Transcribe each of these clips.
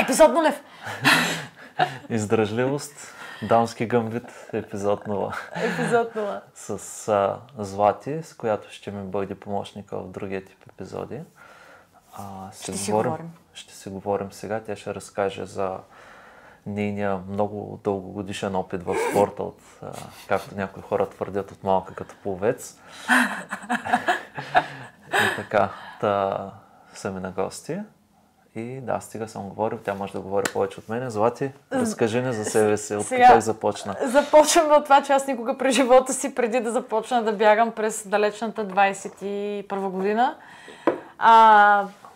Епизод нулев! Издръжливост, дамски гъмбит, епизод 0. Епизод 0. С Злати, с която ще ми бъде помощника в другия тип епизоди. Ще си говорим сега. Тя ще разкаже за нейния много дългогодишен опит в спорта, както някои хора твърдят, от малка като пловец. И така, са ми на гости. И да, стига съм говорил, тя може да говори повече от мен. Злати, разкажи ни за себе си, от как започна. Започвам от това, че аз никога през живота си, преди да започна да бягам през далечната 21 година,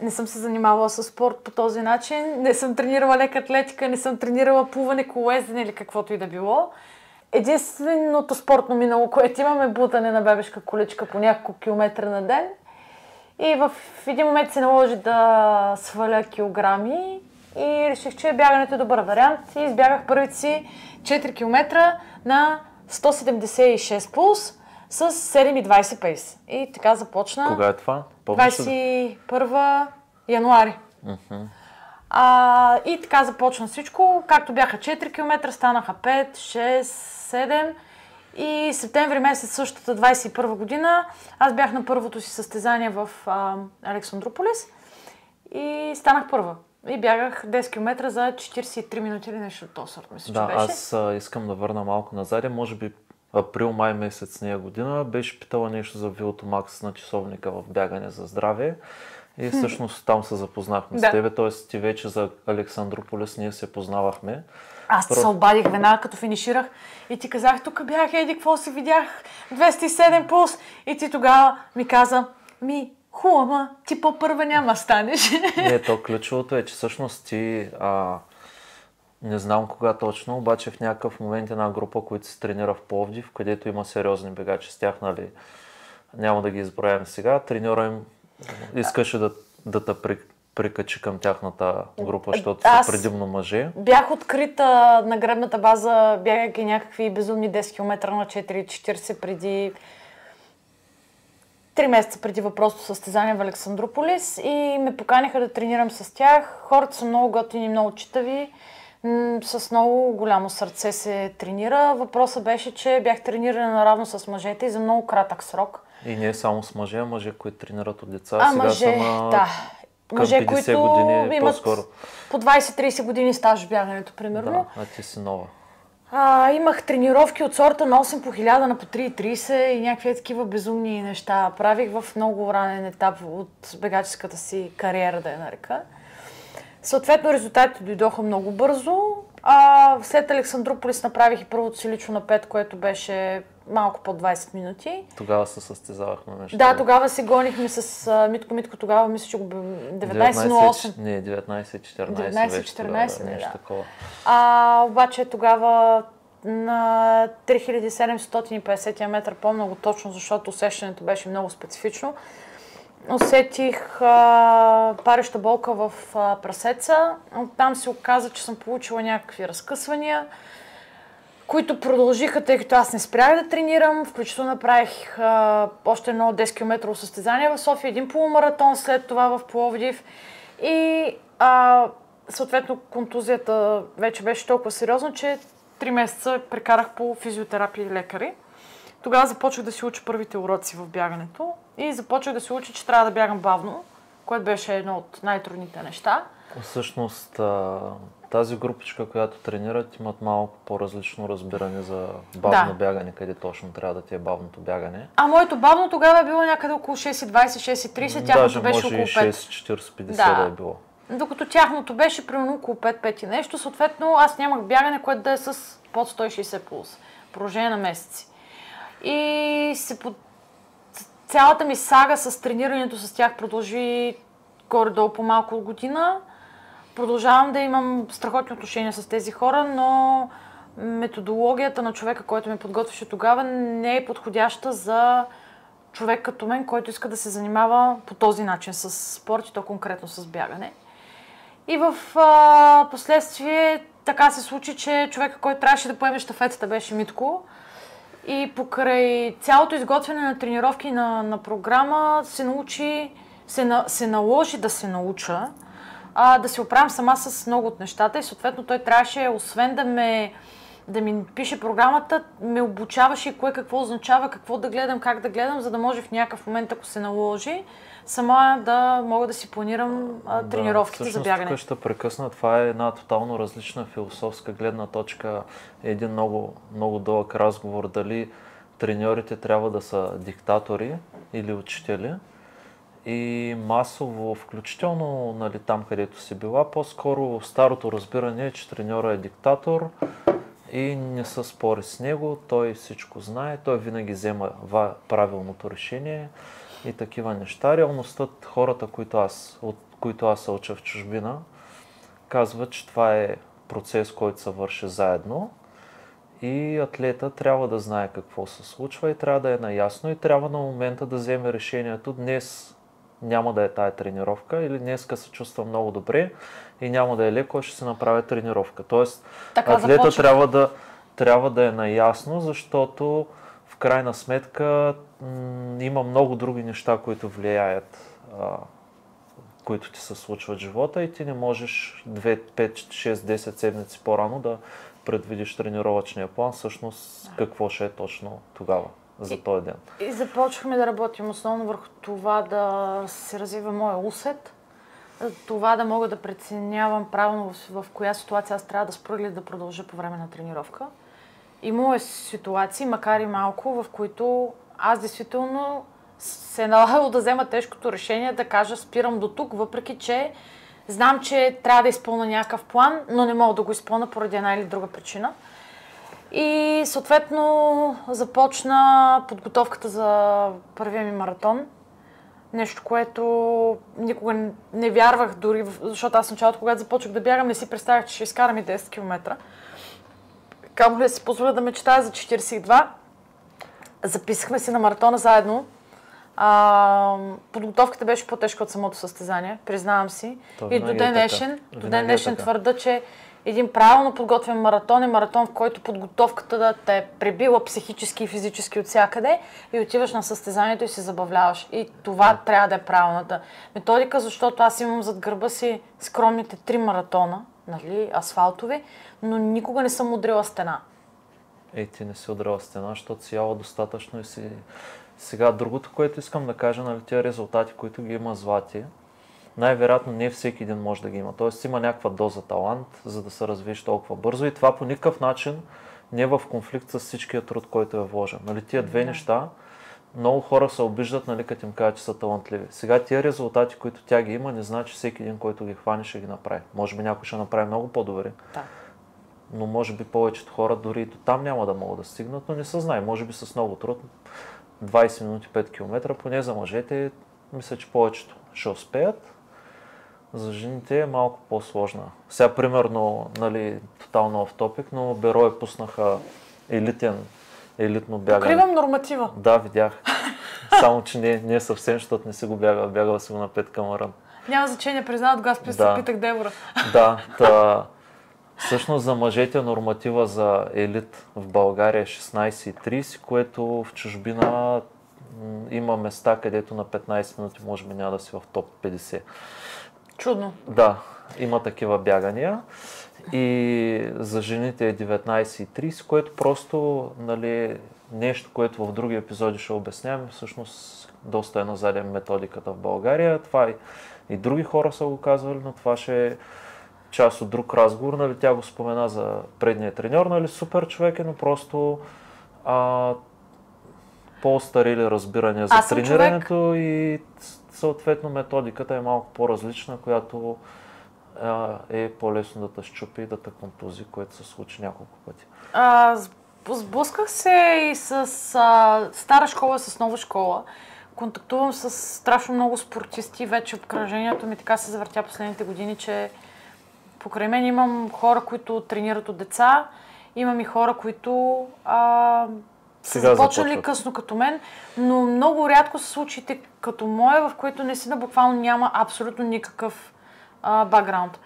не съм се занимавала с спорт по този начин, не съм тренирала лека атлетика, не съм тренирала плуване, колоездене или каквото и да било. Единственото спортно минало, което имам, е бутане на бебешка количка по няколко километра на ден. И в един момент се наложи да сваля килограми и реших, че бягането е добър вариант и избягах първите си 4 км на 176 пулс с 7,20 пейс. И така започна. Кога е това? 21 януари. И така започна всичко. Както бяха 4 км, станаха 5, 6, 7. И септември месец същата 21 година аз бях на първото си състезание в Александрополис и станах първа. И бягах 10 км за 43 минути или нещо от този сорт, мисля, че беше. Аз искам да върна малко назад. Може би април-май месец нея година беше питала нещо за Вилто Макс на часовника в бягане за здраве. И всъщност там се запознахме с тебе, т.е. ти вече за Александрополис ние се познавахме. Аз се обадих веднага като финиширах и ти казах, тук бях, еди, какво си видях, 207 пулс. И ти тогава ми каза, хубава, ти по-първа няма станеш. Не, то ключовото е, че всъщност ти, не знам кога точно, обаче в някакъв момент една група, които се тренира в Пловдив, където има сериозни бегачи с тях, нали, няма да ги изброяваме сега, треньора им искаше да те прикачи към тяхната група, защото са предимно мъже. Бях открита на гребната база, бягайки някакви безумни 10 км на 4,40 преди 3 месеца преди въпросното състезание в Александрополис и ме поканиха да тренирам с тях. Хората са много готини, много читави, с много голямо сърце се тренира. Въпросът беше, че бях тренирана наравно с мъжете и за много кратък срок. И не само с мъже, които тренират от деца. Сега мъже, да. Мъже, които години, имат по-скоро. По 20-30 години стаж в бягането, примерно. Да, ти си нова. Имах тренировки от сорта на 8 по 1000 на по 3,30 и някакви такива безумни неща. Правих в много ранен етап от бегаческата си кариера, да я нарека. Съответно, резултатите дойдоха много бързо. След Александрополис направих и първото си лично на 5, което беше малко под 20 минути. Тогава се състезавахме нещо. Да, тогава се гонихме с Митко, тогава мисля, че го 19.08. Не, 19.14 19.14, нещо такова. Обаче тогава на 3750 метра, по-много точно, защото усещането беше много специфично, усетих пареща болка в прасеца. Оттам се оказа, че съм получила някакви разкъсвания, които продължиха, тъй като аз не спрях да тренирам. Включително направих още едно 10 км състезание в София, един полумаратон, след това в Пловдив. И съответно контузията вече беше толкова сериозна, че 3 месеца прекарах по физиотерапия и лекари. Тогава започнах да си уча първите уроци в бягането и започнах да се уча, че трябва да бягам бавно, което беше едно от най-трудните неща. Всъщност тази групичка, която тренират, имат малко по-различно разбиране за бавно бягане, къде точно трябва да ти е бавното бягане. Моето бавно тогава е било някъде около 6,20, 6,30, тяхното беше около 5. Даже може и 6,40-50 да е било. Докато тяхното беше примерно около 5-5 и нещо, съответно аз нямах бягане, което да е с под 160 пулс. Продължение на месеци. И цялата ми сага с тренирането с тях продължи горе-долу по малко година. Продължавам да имам страхотни отношения с тези хора, но методологията на човека, който ме подготвяше тогава, не е подходяща за човек като мен, който иска да се занимава по този начин с спорт и то конкретно с бягане. И в последствие така се случи, че човека, който трябваше да поеме щафетата, беше Митко. И покрай цялото изготвяне на тренировки на програма се наложи да се науча да се оправям сама с много от нещата и съответно той трябваше, освен да ми пише програмата, ме обучаваше кое какво означава, какво да гледам, как да гледам, за да може в някакъв момент, ако се наложи, сама да мога да си планирам тренировките за бягане. Тук ще прекъсна. Това е една тотално различна философска гледна точка. Един много, много дълъг разговор дали треньорите трябва да са диктатори или учители. И масово, включително нали, там, където си била, по-скоро старото разбиране е, че треньора е диктатор и не се спори с него, той всичко знае, той винаги взема правилното решение и такива неща. Реалността, хората, от които аз се уча в чужбина, казват, че това е процес, който се върши заедно и атлета трябва да знае какво се случва и трябва да е наясно и трябва на момента да вземе решението днес няма да е тая тренировка или днеска се чувства много добре и няма да е леко, ще се направи тренировка. Тоест, атлета трябва да е наясно, защото в крайна сметка има много други неща, които влияят, които ти се случват в живота и ти не можеш 2, 5, 6, 10 седмици по-рано да предвидиш тренировъчния план, всъщност какво ще е точно тогава. За този ден. И започваме да работим основно върху това да се развива моя усет, това да мога да преценявам правилно в коя ситуация аз трябва да спра или да продължа по време на тренировка. Има ситуации, макар и малко, в които аз действително се е налагало да взема тежкото решение да кажа спирам до тук, въпреки че знам, че трябва да изпълня някакъв план, но не мога да го изпълня поради една или друга причина. И съответно започна подготовката за първия ми маратон. Нещо, което никога не вярвах дори, защото аз в началото, когато започнах да бягам, не си представях, че ще изкарам и 10 км. Камо ли да си позволя да мечтая за 42. Записахме се на маратона заедно. Подготовката беше по-тежка от самото състезание, признавам си. И до ден днешен твърда, че един правилно подготвен маратон е маратон, в който подготовката да те е пребила психически и физически от всякъде и отиваш на състезанието и се забавляваш. И това трябва да е правилната методика, защото аз имам зад гърба си скромните 3 маратона, нали, асфалтови, но никога не съм удрила стена. Ти не си удрила стена, защото си яла достатъчно и си... Сега другото, което искам да кажа, нали, тия резултати, които ги има Злати, най-вероятно не всеки един може да ги има. Тоест има някаква доза талант, за да се развиеш толкова бързо и това по никакъв начин не е в конфликт с всичкия труд, който е вложен. Нали, тия две неща, много хора се обиждат, нали, като им кажат, че са талантливи. Сега тия резултати, които тя ги има, не значи всеки един, който ги хване, ще ги направи. Може би някой ще направи много по-добре. Да. Но може би повечето хора дори и до там няма да могат да стигнат, но не се знае. Може би с много труд, 20 минути 5 км, поне за мъжете, мисля, че повечето ще успеят. За жените е малко по-сложна. Сега, примерно, нали, тотално оф-топик, но Берое пуснаха елитно бягане. Покривам норматива. Да, видях. Само, че не е съвсем, защото не си го бягала си го на 5 камаран. Няма значение, признават го, аз се питах Девора. Да, всъщност за мъжете норматива за елит в България е 16,30, което в чужбина има места, където на 15 минути може би няма да си в топ 50. Чудно. Да, има такива бягания. И за жените е 19,30, което просто, нали, нещо, което в други епизоди ще обяснявам, всъщност доста е на заден методиката в България. Това и други хора са го казвали, но това ще е част от друг разговор. Нали, тя го спомена за предния треньор, нали, супер човек е, но просто по-старили разбирания за тренирането и съответно методиката е малко по-различна, която е по-лесно да те щупи и да те контузи, което се случи няколко пъти. Сблъсках се и с стара школа, с нова школа. Контактувам с страшно много спортисти. Вече обкръжението ми така се завъртя последните години, че покрай мен имам хора, които тренират от деца. Имам и хора, които са започнали късно като мен, но много рядко са случаите като моя, в които наистина буквално няма абсолютно никакъв бакграунд.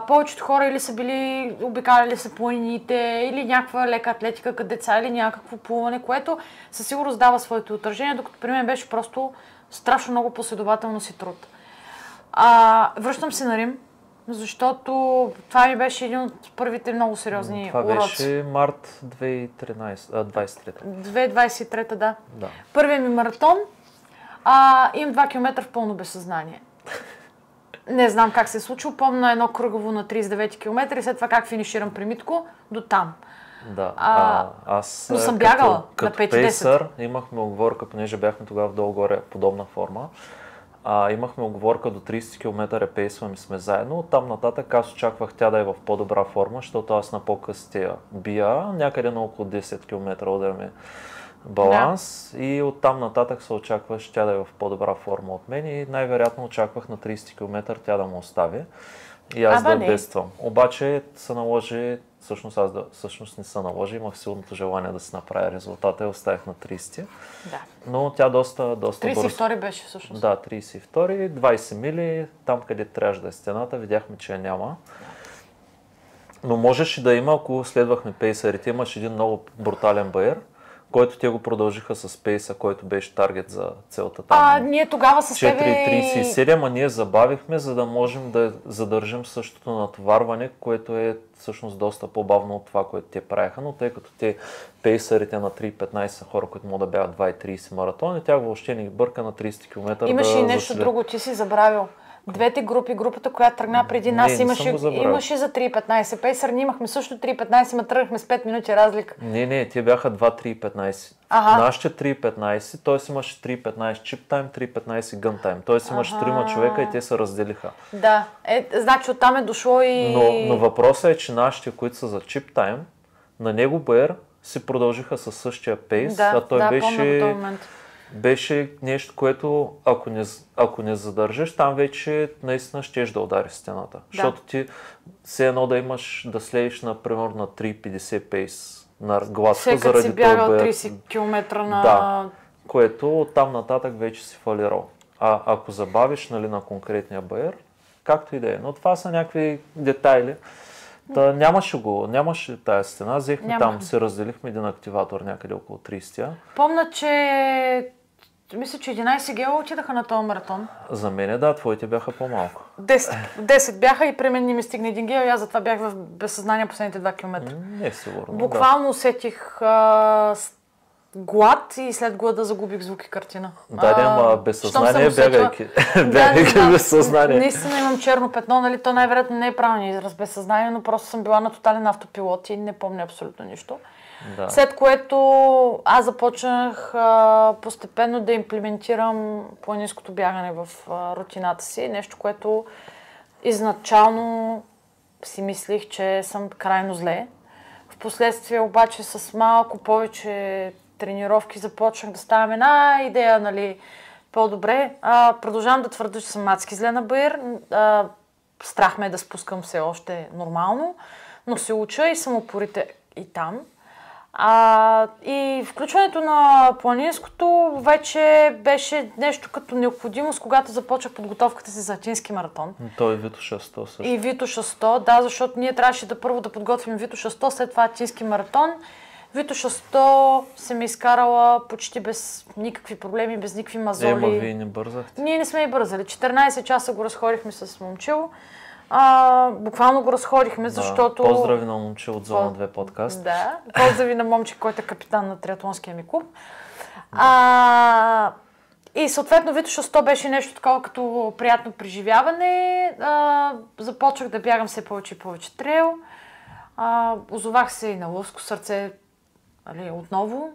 Повечето хора или са били, обикаляли са планините, или някаква лека атлетика като деца, или някакво плуване, което със сигурност дава своето отражение, докато при мен беше просто страшно много последователност и труд. Връщам се на Рим. Защото това ми беше един от първите много сериозни това уроци. беше март 2023. 2023, да. Да. Първият ми маратон, имам 2 км в пълно безсъзнание. Не знам как се е случило, помня едно кръгово на 39 км и след това как финиширам при Митко, до там. Да, аз но съм бягала като на 5-10. пейсър имахме оговорка, понеже бяхме тогава в долу-горе подобна форма. Имахме оговорка до 30 км пейсваме сме заедно. Оттам нататък аз очаквах тя да е в по-добра форма, защото аз на по-късите бия, някъде на около 10 км ударяме баланс и оттам нататък се очакваше тя да е в по-добра форма от мен и най-вероятно очаквах на 30 км тя да му остави и аз да бедствам. Обаче се наложи, всъщност не се наложи, имах силното желание да си направя резултата и оставих на 30. Да. Но тя доста 32 беше всъщност. Да, 32, 20 мили, там къде трябваше да е стената, видяхме, че я няма. Но можеше да има, ако следвахме пейсерите, имаш един много брутален баер, който те го продължиха с пейса, който беше таргет за целта там. Ние тогава с тебе... 4.37, а ние забавихме, за да можем да задържим същото натоварване, което е всъщност доста по-бавно от това, което те правиха, но тъй като те пейсерите на 3.15 са хора, които могат да бягат 2.30 маратон и тях въобще не ги бърка на 30 км. Имаше и нещо друго, ти си забравил. Двете групи, групата, която тръгна преди нас, имаше за 3.15 пейсър, ние имахме също 3.15, ма тръгнахме с 5 минути разлика. Не, те бяха 2.3.15. Нашите 3.15, т.е. имаше 3.15 чип тайм, 3.15 гън тайм. Т.е. имаше 3 човека и те се разделиха. Да, значи оттам е дошло и... Но въпросът е, че нашите, които са за чип тайм, на него БР си продължиха със същия пейс, а той беше нещо, което ако не задържиш, там вече наистина щеш да удариш стената. Да. Защото ти все едно да имаш да слееш, например, на 3.50 пейс на гладко заради си бягал 30 км на... Да, което оттам нататък вече си фалирал. А ако забавиш на конкретния БР, както и да е. Но това са някакви детайли. Нямаше тая стена, взехме там, се разделихме един активатор някъде около 30-я. Помня, че мисля, че 11 гела отидаха на този маратон. За мен да, твоите бяха по-малко. 10 бяха и при мен не ми стигна един гел и аз затова бях в безсъзнание последните 2 км. Не е сигурно. Буквално усетих глад и след глада загубих звук и картина. Да, безсъзнание бягайки. Бягайки без съзнание. Наистина имам черно петно, нали, то най-вероятно не е правилният израз безсъзнание, но просто съм била на тотален автопилот и не помня абсолютно нищо. Да. След което аз започнах постепенно да имплементирам планинското бягане в рутината си. Нещо, което изначално си мислих, че съм крайно зле. Впоследствие обаче с малко повече тренировки започнах да ставам една идея, нали, по-добре. Продължавам да твърда, че съм адски зле на БАИР. Страх ме е да спускам все още нормално, но се уча и съм упорита и там. И включването на планинското вече беше нещо като необходимост, когато започнах подготовката си за атински маратон. Той е Витоша 100 също. И Витоша 100, да, защото ние трябваше първо да подготвим Витоша 100, след това атински маратон. Витоша 100 се ми изкарала почти без никакви проблеми, без никакви мазоли. Вие не бързахте? Ние не сме и бързали. 14 часа го разходихме с момчил. Буквално го разходихме, защото... Поздрави на момче от Зона 2 подкаст. Да, поздрави на момче, който е капитан на триатлонския ми клуб. И съответно Витоша 100 беше нещо такова като приятно преживяване. Започнах да бягам все повече и повече трейл. Озовах се и на Лъвско сърце отново.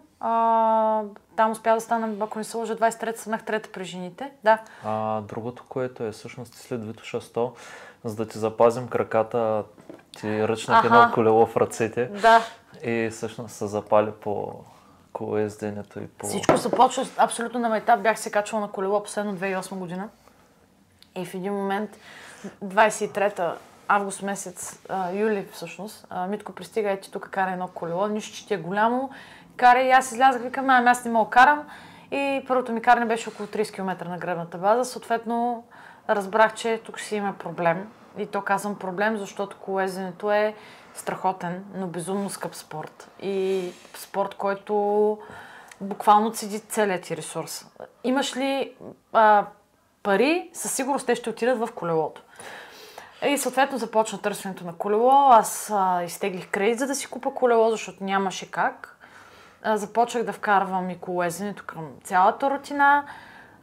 Там успях да стана, ако не се лъжа, 23-та, станах трета при жените. Да. Другото, което е всъщност след Витоша 100, за да ти запазим краката, ти ръчнах едно колело в ръцете. Да. И всъщност се запали по колоезденето и по... Всичко започва абсолютно на етап. Бях се качвала на колело последно 2008 година. И в един момент, 23-та, август месец, юли всъщност, Митко пристига, ети тук кара едно колело, нищо, че ти е голямо. Кара и аз излязах, викам, аз не мога карам. И първото ми каране беше около 30 км на гребната база. Съответно, разбрах, че тук си има проблем. И то казвам проблем, защото колоезденето е страхотен, но безумно скъп спорт. И спорт, който буквално цеди целият ти ресурс. Имаш ли пари, със сигурност те ще отидат в колелото. И съответно започна търсенето на колело. Аз изтеглих кредит, за да си купа колело, защото нямаше как. Започнах да вкарвам и колоезденето към цялата рутина.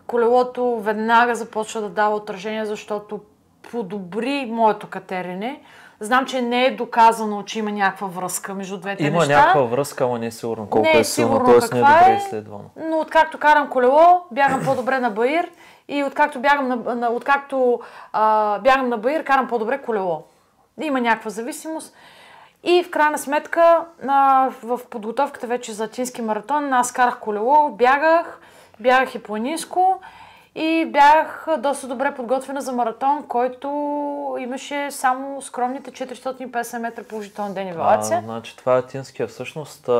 Колелото веднага започва да дава отражение, защото подобри моето катерене. Знам, че не е доказано, че има някаква връзка между двете неща. Има някаква връзка, ама не е сигурно колко е силно, т.е. не е добре изследвано. Но откакто карам колело, бягам по-добре на баир и откакто бягам на баир, карам по-добре колело. Има някаква зависимост. И в крайна сметка, в подготовката вече за атински маратон, аз карах колело, бягах и планинско и бях доста добре подготвена за маратон, който имаше само скромните 450 метра положителна денивелация. Значи това е атинския всъщност.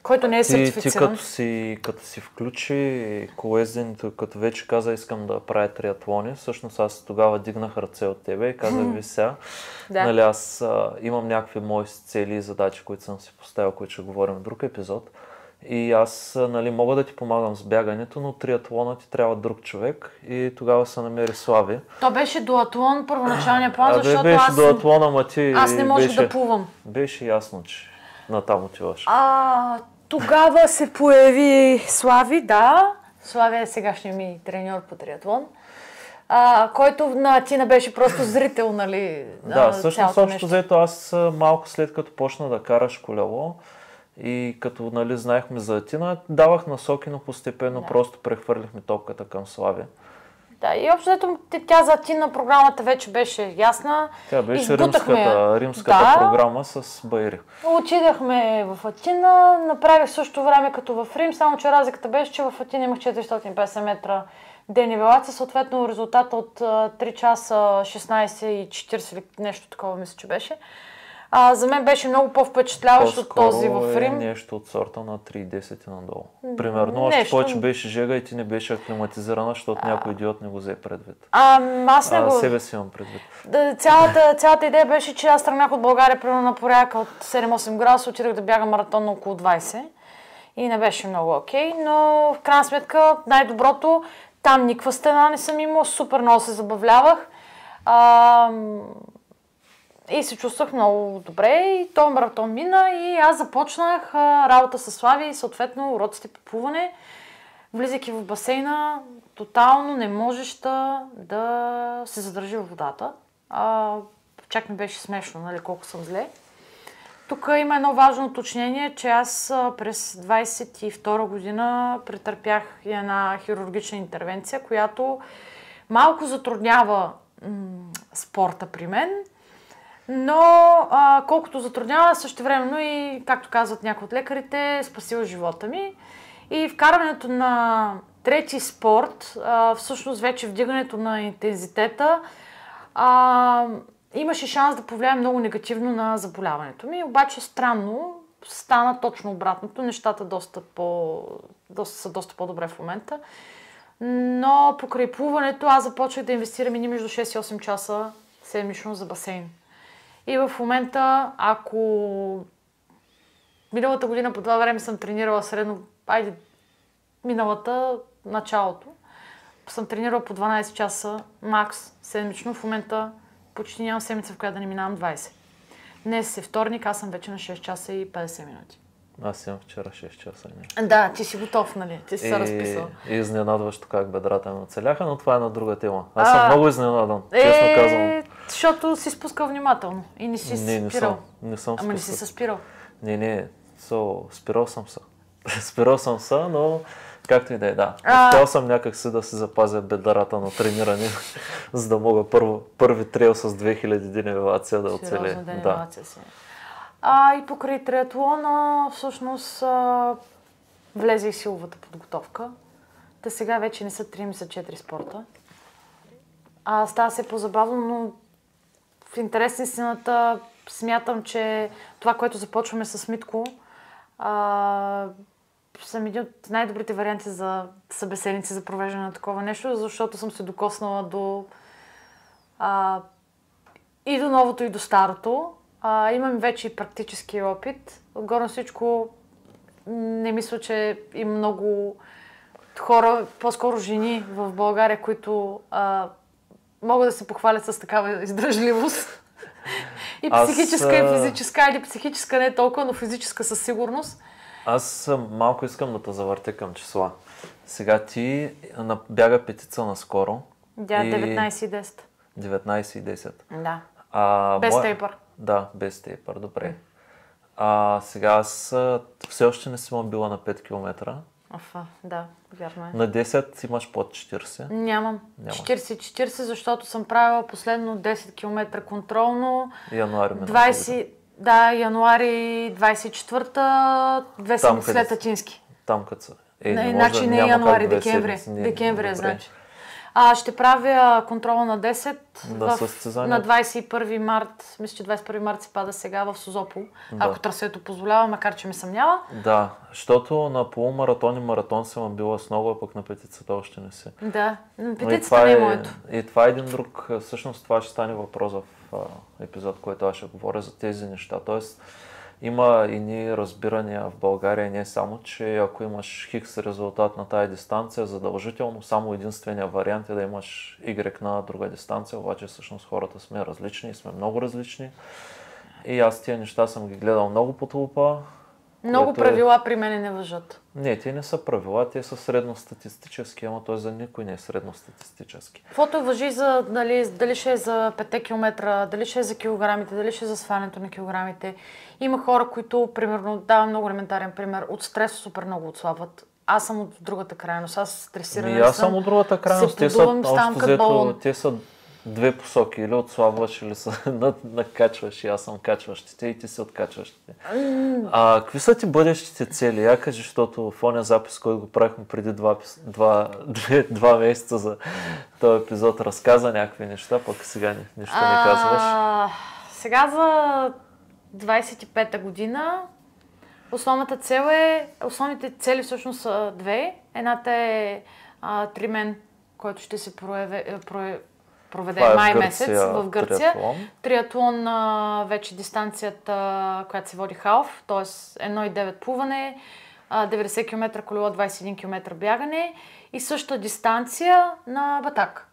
Който не е сертифициран. Ти като си включи колоезденето, като вече каза, искам да правя триатлони, всъщност аз тогава дигнах ръце от тебе и казах, ви сега, нали, аз имам някакви мои цели и задачи, които съм си поставил, които ще говорим в друг епизод. И аз, нали, мога да ти помагам с бягането, но триатлона ти трябва друг човек и тогава се намери Слави. То беше дуатлон, първоначалния план, защото беше дуатлон, ама аз не можех да плувам. Беше ясно, че натам отиваш. Тогава се появи Слави, да. Слави е сегашният ми треньор по триатлон, който на Атина беше просто зрител, нали, да, всъщност общо взето аз малко след като почна да караш колело и като, нали, знаехме за Атина, давах насоки, но постепенно просто прехвърлихме топката към Слави. Да, и общо взето тя за Атина програмата вече беше ясна. Тя беше римската програма с баири. Отидахме в Атина, направих също време като в Рим, само че разликата беше, че в Атина имах 450 метра денивелация, съответно резултата от 3 часа 16 и 40 или нещо такова мисля, че беше. За мен беше много по-впечатляващ от този в Рим. Нещо от сорта на 3,10 и надолу. Примерно, още повече беше жега и ти не беше аклиматизирана, защото някой идиот не го взе предвид. Аз не го... Себе си имам предвид. Цялата идея беше, че аз тръгнах от България примерно на порядъка от 7-8 градуса, отидах да бягам маратон на около 20 и не беше много окей, но в крайна сметка най-доброто, там никаква стена не съм имала, супер много се забавлявах. И се чувствах много добре и този маратон мина и аз започнах работа с Слави и съответно уроците по плуване. Влизайки в басейна, тотално не можеш да се задържи в водата. Чак ми беше смешно, нали, колко съм зле. Тук има едно важно уточнение, че аз през 22 година претърпях една хирургична интервенция, която малко затруднява спорта при мен. Но колкото затруднява, същевременно и, както казват някои от лекарите, спасила живота ми. И вкарването на трети спорт, всъщност вече вдигането на интензитета, имаше шанс да повлияе много негативно на заболяването ми. Обаче странно стана точно обратното. Нещата са доста по-добре в момента. Но покрай плуването аз започнах да инвестирам и между 6 и 8 часа седмично за басейн. И в момента, ако миналата година по това време съм тренирала средно, миналата, началото, съм тренирала по 12 часа макс седмично, в момента почти нямам седмица, в която да не минавам 20. Днес е вторник, аз съм вече на 6 часа и 50 минути. Аз имам вчера 6 часа. Да, ти си готов, нали? Ти си се разписал. И изненадващо как бедрата ме оцеляха, но това е една друга тема. Аз съм много изненадан, честно казвам. Защото си спускал внимателно и не си спирал. Не съм спускал. Ама не си се спирал. Спирал съм се. Спирал съм се, но както и да е, да. Успял съм някакси да си запазя бедрата на трениране, за да мога първи трейл с 2000 денивелация да оцеле. Сериозна денивелация си. И покрай триатлона, всъщност, влезе и силовата подготовка. Та сега вече не са 3, са 4 спорта. Става се по-забавно, но в интерес на истината смятам, че това, което започваме с Митко, съм един от най-добрите варианти за събеседници за провеждане на такова нещо, защото съм се докоснала и до новото, и до старото. Имам вече и практически опит. Отгоре на всичко не мисля, че има много хора, по-скоро жени в България, които мога да се похваля с такава издръжливост. И Аз, психическа, и физическа, или психическа не толкова, но физическа със сигурност. Аз малко искам да те завъртя към числа. Сега ти бяга петица наскоро. Да, 19,10. 19,10. Да. Без тейпър. Да, без тейпър, добре. Сега аз все още не съм била на 5 км. Да, вярно е. На 10 имаш под 40? Нямам. 40, защото съм правила последно 10 км контролно. Януари 20, да, януари 24-та, 2 седмици след Атински. Там като са. Значи не януари, декември. Декември, значи. Ще правя контрола на 10 на 21 март. Мисля, че 21 март се пада сега в Созопол. Ако трасето позволява, макар че ме съмнява. Да, защото на полумаратон и маратон съм била с много, а пък на петицата още не си. Да, петицата не е моето. И това е един друг, всъщност това ще стане въпрос в епизод, който аз ще говоря за тези неща. Тоест, има и ние разбирания в България, не само, че ако имаш хикс резултат на тая дистанция, задължително, само единствения вариант е да имаш Y на друга дистанция, обаче всъщност хората сме различни и сме много различни. И аз тия неща съм ги гледал много под лупа. Много правила при мен не важат. Не, те не са правила, те са средностатистически, ама той за никой не е средностатистически. Каквото важи за, дали ще е за 5 км, дали ще е за килограмите, дали ще е за свалянето на килограмите. Има хора, които, примерно, давам много елементарен пример, от стрес супер много отслабват. Аз съм от другата крайност, аз стресирана аз съм от другата крайност, те са две посоки, или отслабваш, или се накачваш, и аз съм качващите и ти си откачващите. Какви са ти бъдещите цели? Я кажи, защото в оня запис, който го правихме преди 2 месеца за този епизод, разказа някакви неща, пък сега нищо не казваш. Сега за 25-та година основните цели всъщност са две. Едната е тримен, който ще се проведе май месец в Гърция. Триатлон, вече дистанцията, която се води халф, т.е. 1,9 плуване, 90 км колело, 21 км бягане и същата дистанция на Батак,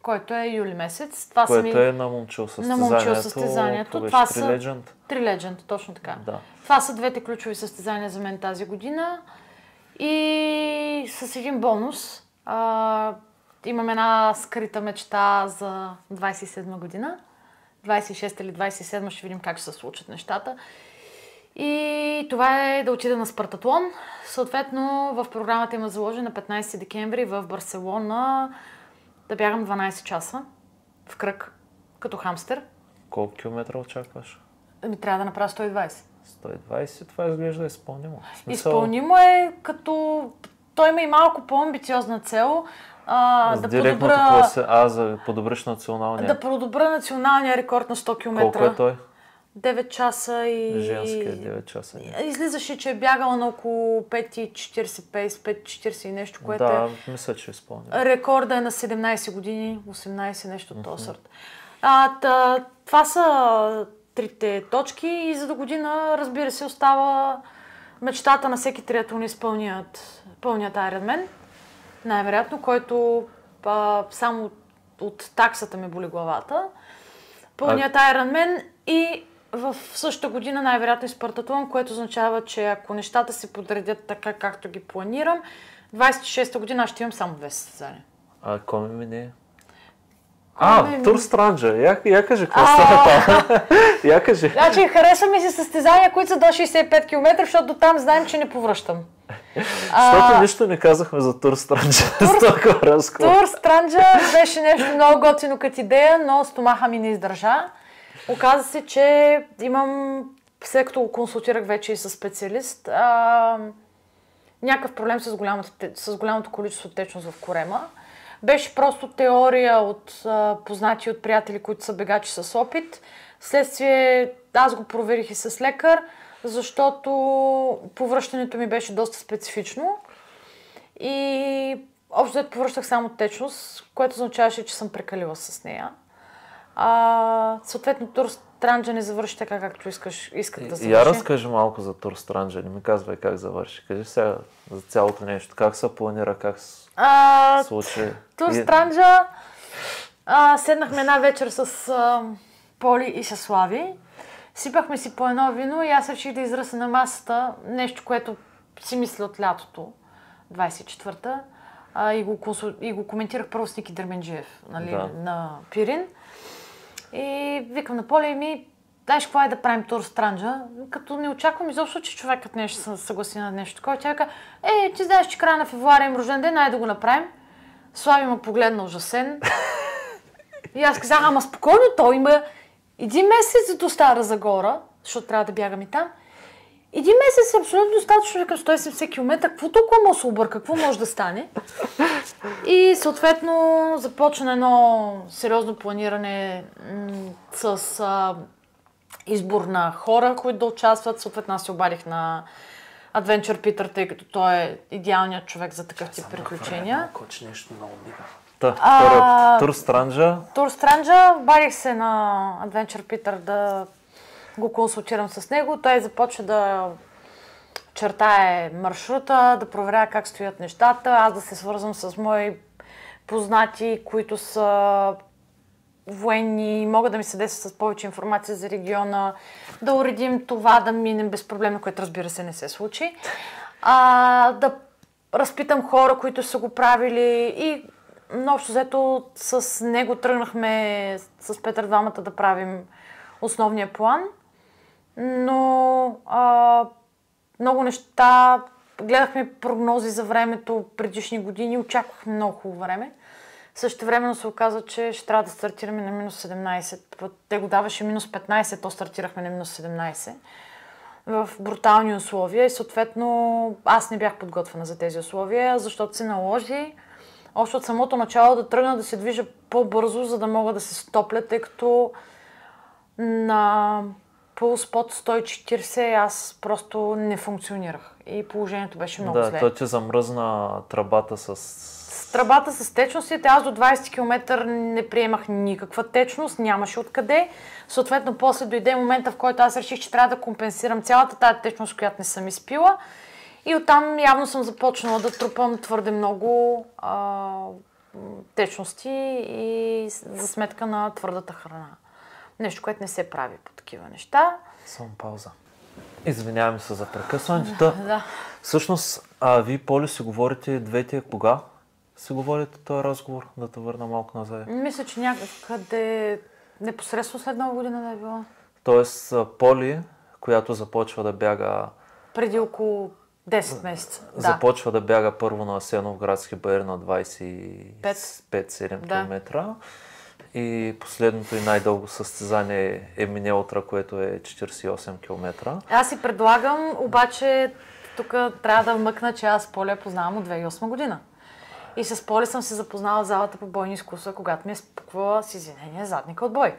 който е юли месец. Което е на момчил състезанието. Това са Legend. Legend, точно така. Да. Това са двете ключови състезания за мен тази година. И с един бонус. Имам една скрита мечта за 27 година. 26 или 27 ще видим как ще се случат нещата. И това е да отида на Спартатлон. Съответно, в програмата има заложен на 15 декември в Барселона да бягам 12 часа в кръг, като хамстер. Колко километра очакваш? Трябва да направя 120. 120, това изглежда изпълнимо. Изпълнимо е, като той има и малко по-амбициозна цел. Да подобриш националния. Да подобра националния рекорд на 100 км. Колко е той? 9 часа и... Женския 9 часа. Излизаше, че е бягала на около 5,40 пейс, 5,40 и нещо, което мисля, че изпълня. Рекорда е на 17 години, 18, нещо от този сорт. Това са трите точки и за до година, разбира се, остава мечтата на всеки триатлонист пълният Ironman. Най-вероятно, който само от таксата ми боли главата. Пълният Ironman и в същата година най-вероятно и Спартатлон, което означава, че ако нещата се подредят така, както ги планирам, 26-та година аз ще имам само 2 състезания. Коми ми не е? Тур Странджа. Я кажи, какво става там? Я кажи. Значи, харесва ми се състезания, които са до 65 км, защото до там знаем, че не повръщам. Защото нищо не казахме за Тур Странджа. Тур Странджа беше нещо много готино като идея, но стомаха ми не издържа. Оказа се, че имам, след като го консултирах вече и с специалист, някакъв проблем с голямото количество течност в корема. Беше просто теория от познати от приятели, които са бегачи с опит. Вследствие аз го проверих и с лекар, защото повръщането ми беше доста специфично. И общо повръщах само течност, което означаваше, че съм прекалила с нея. Съответно, Тур Странджа не завърши така, както исках да завърши. Я разкажи малко за Тур Странджа, не ми казвай как завърши. Кажи сега за цялото нещо, как се планира, как се случи. Тур Странджа Седнахме една вечер с Поли и с Слави. Сипахме си по едно вино и аз реших да изръса на масата нещо, което си мисля от лятото, 24-та. И го коментирах първо с Ники Дерменджиев, нали, на Пирин. И викам на Поли ми, знаеш какво е да правим тур Странджа, като не очаквам изобщо, че човекът не ще се съгласи на нещо такова. Тя вика, ти знаеш, че края на февруари им рожден ден, да го направим. Слави ме погледна ужасен. И аз казах, ама спокойно, той има един месец до Стара Загора, защото трябва да бягам и там. Един месец е абсолютно достатъчно, към 170 км, какво толкова може да се обърка, какво може да стане? И съответно започна едно сериозно планиране с избор на хора, които да участват. Съответно аз се обадих на Adventure Peter, тъй като той е идеалният човек за такъв тип приключения. Нещо много мига. Тур Странджа. Тур Странджа, обадих се на Adventure Peter да го консултирам с него. Той започва да чертае маршрута, да проверя как стоят нещата, аз да се свързвам с мои познати, които са военни, могат да ми съдействат с повече информация за региона, да уредим това, да минем безпроблемно, което разбира се не се случи. Да разпитам хора, които са го правили и общо взето с него тръгнахме с Петър двамата да правим основния план. Но много неща, гледахме прогнози за времето предишни години, очаквахме много хубаво време. Същевременно се оказа, че ще трябва да стартираме на минус 17. Те го даваше минус 15, то стартирахме на минус 17 в брутални условия и съответно аз не бях подготвена за тези условия, защото се наложи още от самото начало да тръгна да се движа по-бързо, за да мога да се стопля, тъй като на пулс под 140 аз просто не функционирах и положението беше много зле. Да, той ти замръзна тръбата с тръбата с течностите. Аз до 20 км не приемах никаква течност, нямаше откъде. Съответно, после дойде момента, в който аз реших, че трябва да компенсирам цялата тази течност, която не съм изпила. И оттам явно съм започнала да трупам твърде много течности и за сметка на твърдата храна. Нещо, което не се прави по такива неща. Само пауза. Извинявам се за прекъсването. Да. Всъщност, вие, Поли, си говорите двете кога? Си говорите този разговор? Да те върна малко назад. Мисля, че някъде непосредствено след Нова година да е било. Тоест, Поли, която започва да бяга... Преди около 10 месеца. Започва да бяга първо на Асеновградски бариер на 25-7 км. И последното и най-дълго състезание е Минеутра, което е 48 км. Аз си предлагам, обаче тук трябва да вмъкна, че аз Поли я познавам от 2008 година. И с Поли съм се запознала в залата по бойни изкуства, когато ми е спуквала с извинение задника от бой.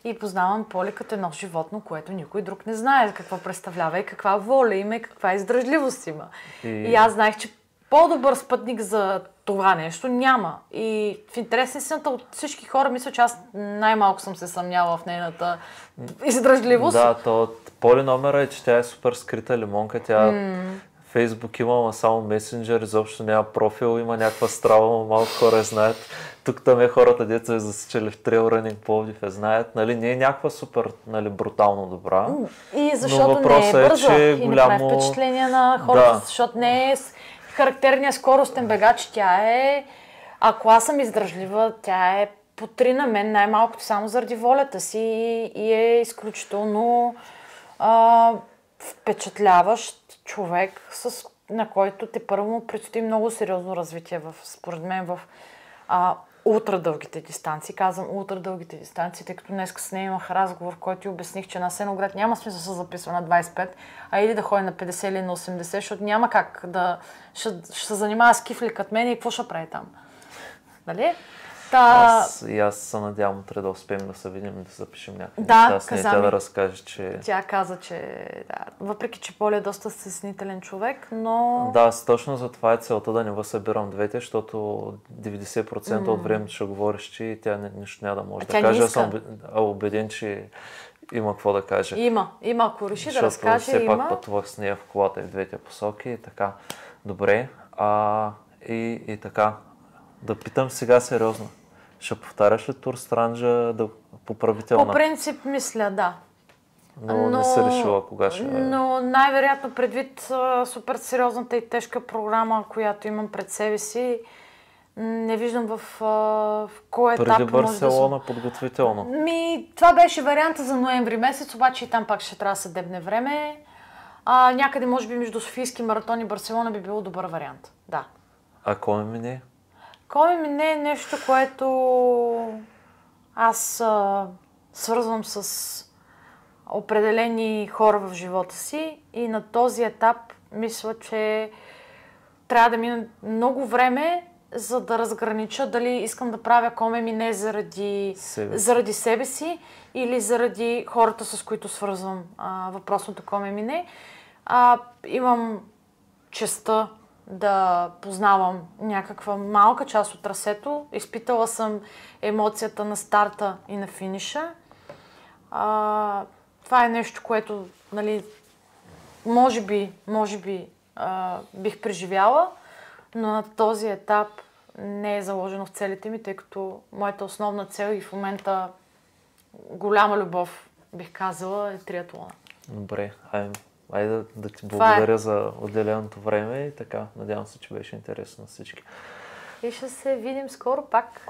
И познавам Поли като едно животно, което никой друг не знае какво представлява и каква воля има и каква издръжливост има. И аз знаех, че по-добър спътник за това нещо няма. И в интерес на истината от всички хора, мисля, че аз най-малко съм се съмняла в нейната издръжливост. Да, Поли номера е, че тя е супер скрита лимонка. Тя Фейсбук има само месенджер, изобщо няма профил, има някаква страва, малко хора знаят. Тук там хората, деца е засичали в трейл ранинг Пловдив, знаят. Нали, не е някаква супер, нали, брутално добра. И защото не е бърза и не прави впечатление на хората, защото не е характерният скоростен бегач. Тя е, ако аз съм издръжлива, тя е потри на мен най-малкото само заради волята си и е изключително впечатляващ човек, на който те първо предстои много сериозно развитие, според мен, в ултрадългите дистанции. Казвам ултрадългите дистанции, тъй като днес с нея имах разговор, в който обясних, че на Асеновград няма смисъл да се записва на 25, а или да ходи на 50 или на 80, защото няма как да ще се занимава с кифли като мен и какво ще прави там. Нали? Аз се надявам утре да успеем да се видим и да запишем някакви неща с нея, да разкаже, че... Тя каза, че въпреки, че Поли е доста стеснителен човек, но... Да, точно за това е целта да не събирам двете, защото 90% от времето ще говориш, че тя нищо няма да може да каже. Аз съм убеден, че има какво да каже. Има, ако реши да разкаже, защото все пак пътувах с нея в колата и в двете посоки и така. Добре, и така, да питам сега сериозно. Ще повтаряш ли Тур Странджа поправителна? По принцип мисля, да. Но не се решила кога ще... Но най-вероятно предвид супер сериозната и тежка програма, която имам пред себе си, не виждам в кой етап преди Барселона подготвително. Това беше варианта за ноември месец, обаче и там пак ще трябва да се дебне време. Някъде може би между Софийски маратон и Барселона би било добър вариант. Да. А Коме Мине? Коме Мине е нещо, което аз свързвам с определени хора в живота си и на този етап мисля, че трябва да мине много време, за да разгранича дали искам да правя Коме Мине заради себе си или заради хората, с които свързвам въпросното Коме Мине. Имам честта да познавам някаква малка част от трасето. Изпитала съм емоцията на старта и на финиша. Това е нещо, което, нали, може би бих преживяла, но на този етап не е заложено в целите ми, тъй като моята основна цел и в момента голяма любов, бих казала, е триатлона. Добре, айде да ти благодаря за отделеното време и така, надявам се, че беше интересно на всички. И ще се видим скоро пак.